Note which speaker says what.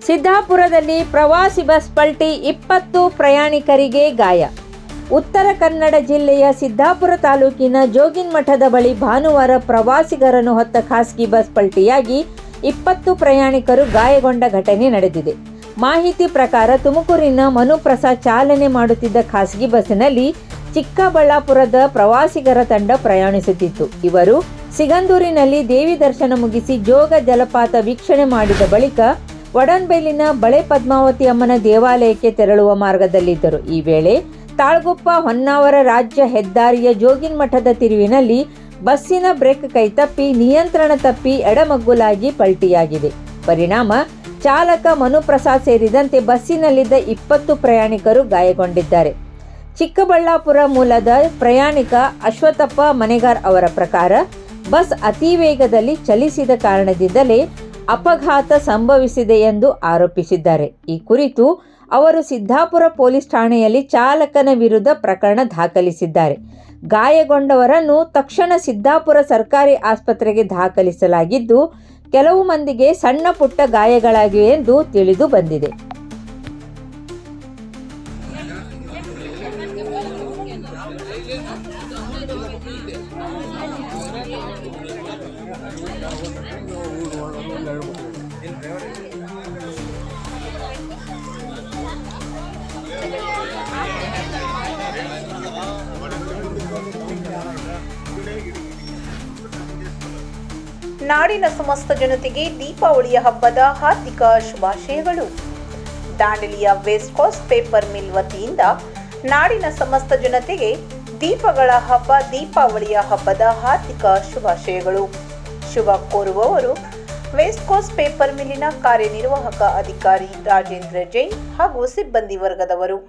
Speaker 1: ಸಿದ್ದಾಪುರದಲ್ಲಿ ಪ್ರವಾಸಿ ಬಸ್ ಪಲ್ಟಿ 20 ಪ್ರಯಾಣಿಕರಿಗೆ ಗಾಯ. ಉತ್ತರ ಕನ್ನಡ ಜಿಲ್ಲೆಯ ಸಿದ್ದಾಪುರ ತಾಲೂಕಿನ ಜೋಗಿನಮಠದ ಬಳಿ ಭಾನುವಾರ ಪ್ರವಾಸಿಗರನ್ನು ಹೊತ್ತ ಖಾಸಗಿ ಬಸ್ ಪಲ್ಟಿಯಾಗಿ 20 ಪ್ರಯಾಣಿಕರು ಗಾಯಗೊಂಡ ಘಟನೆ ನಡೆದಿದೆ. ಮಾಹಿತಿ ಪ್ರಕಾರ ತುಮಕೂರಿನ ಮನುಪ್ರಸಾದ್ ಚಾಲನೆ ಮಾಡುತ್ತಿದ್ದ ಖಾಸಗಿ ಬಸ್ಸಿನಲ್ಲಿ ಚಿಕ್ಕಬಳ್ಳಾಪುರದ ಪ್ರವಾಸಿಗರ ತಂಡ ಪ್ರಯಾಣಿಸುತ್ತಿತ್ತು. ಇವರು ಸಿಗಂದೂರಿನಲ್ಲಿ ದೇವಿ ದರ್ಶನ ಮುಗಿಸಿ ಜೋಗ ಜಲಪಾತ ವೀಕ್ಷಣೆ ಮಾಡಿದ ಬಳಿಕ ವಡನ್ಬೇಲಿನ ಬಳೆ ಪದ್ಮಾವತಿ ಅಮ್ಮನ ದೇವಾಲಯಕ್ಕೆ ತೆರಳುವ ಮಾರ್ಗದಲ್ಲಿದ್ದರು. ಈ ವೇಳೆ ತಾಳಗುಪ್ಪ ಹೊನ್ನಾವರ ರಾಜ್ಯ ಹೆದ್ದಾರಿಯ ಜೋಗಿನಮಠದ ತಿರುವಿನಲ್ಲಿ ಬಸ್ಸಿನ ಬ್ರೇಕ್ ಕೈತಪ್ಪಿ ನಿಯಂತ್ರಣ ತಪ್ಪಿ ಎಡಮಗ್ಗುಲಾಗಿ ಪಲ್ಟಿಯಾಗಿದೆ. ಪರಿಣಾಮ ಚಾಲಕ ಮನುಪ್ರಸಾದ್ ಸೇರಿದಂತೆ ಬಸ್ಸಿನಲ್ಲಿದ್ದ 20 ಪ್ರಯಾಣಿಕರು ಗಾಯಗೊಂಡಿದ್ದಾರೆ. ಚಿಕ್ಕಬಳ್ಳಾಪುರ ಮೂಲದ ಪ್ರಯಾಣಿಕ ಅಶ್ವಥಪ್ಪ ಮನೆಗಾರ್ ಅವರ ಪ್ರಕಾರ ಬಸ್ ಅತಿ ವೇಗದಲ್ಲಿ ಚಲಿಸಿದ ಕಾರಣದಿಂದಲೇ ಅಪಘಾತ ಸಂಭವಿಸಿದೆ ಎಂದು ಆರೋಪಿಸಿದ್ದಾರೆ. ಈ ಕುರಿತು ಅವರು ಸಿದ್ದಾಪುರ ಪೊಲೀಸ್ ಠಾಣೆಯಲ್ಲಿ ಚಾಲಕನ ವಿರುದ್ಧ ಪ್ರಕರಣ ದಾಖಲಿಸಿದ್ದಾರೆ. ಗಾಯಗೊಂಡವರನ್ನು ತಕ್ಷಣ ಸಿದ್ದಾಪುರ ಸರ್ಕಾರಿ ಆಸ್ಪತ್ರೆಗೆ ದಾಖಲಿಸಲಾಗಿದ್ದು, ಕೆಲವು ಮಂದಿಗೆ ಸಣ್ಣ ಪುಟ್ಟ ಗಾಯಗಳಾಗಿವೆ ಎಂದು ತಿಳಿದು ಬಂದಿದೆ.
Speaker 2: ನಾಡಿನ ಸಮಸ್ತ ಜನತೆಗೆ ದೀಪಾವಳಿಯ ಹಬ್ಬದ ಹಾರ್ದಿಕ ಶುಭಾಶಯಗಳು. ದಾಂಡೇಲಿಯ ವೆಸ್ಟ್ ಕೋಸ್ಟ್ ಪೇಪರ್ ಮಿಲ್ ವತಿಯಿಂದ ನಾಡಿನ ಸಮಸ್ತ ಜನತೆಗೆ ದೀಪಗಳ ಹಬ್ಬ ದೀಪಾವಳಿಯ ಹಬ್ಬದ ಹಾರ್ದಿಕ ಶುಭಾಶಯಗಳು. ಶುಭ ಕೋರುವವರು ವೆಸ್ಟ್ ಕೋಸ್ಟ್ ಪೇಪರ್ ಮಿಲ್ಲಿನ ಕಾರ್ಯನಿರ್ವಾಹಕ ಅಧಿಕಾರಿ ರಾಜೇಂದ್ರ ಜೈನ್ ಹಾಗೂ ಸಿಬ್ಬಂದಿ ವರ್ಗದವರು.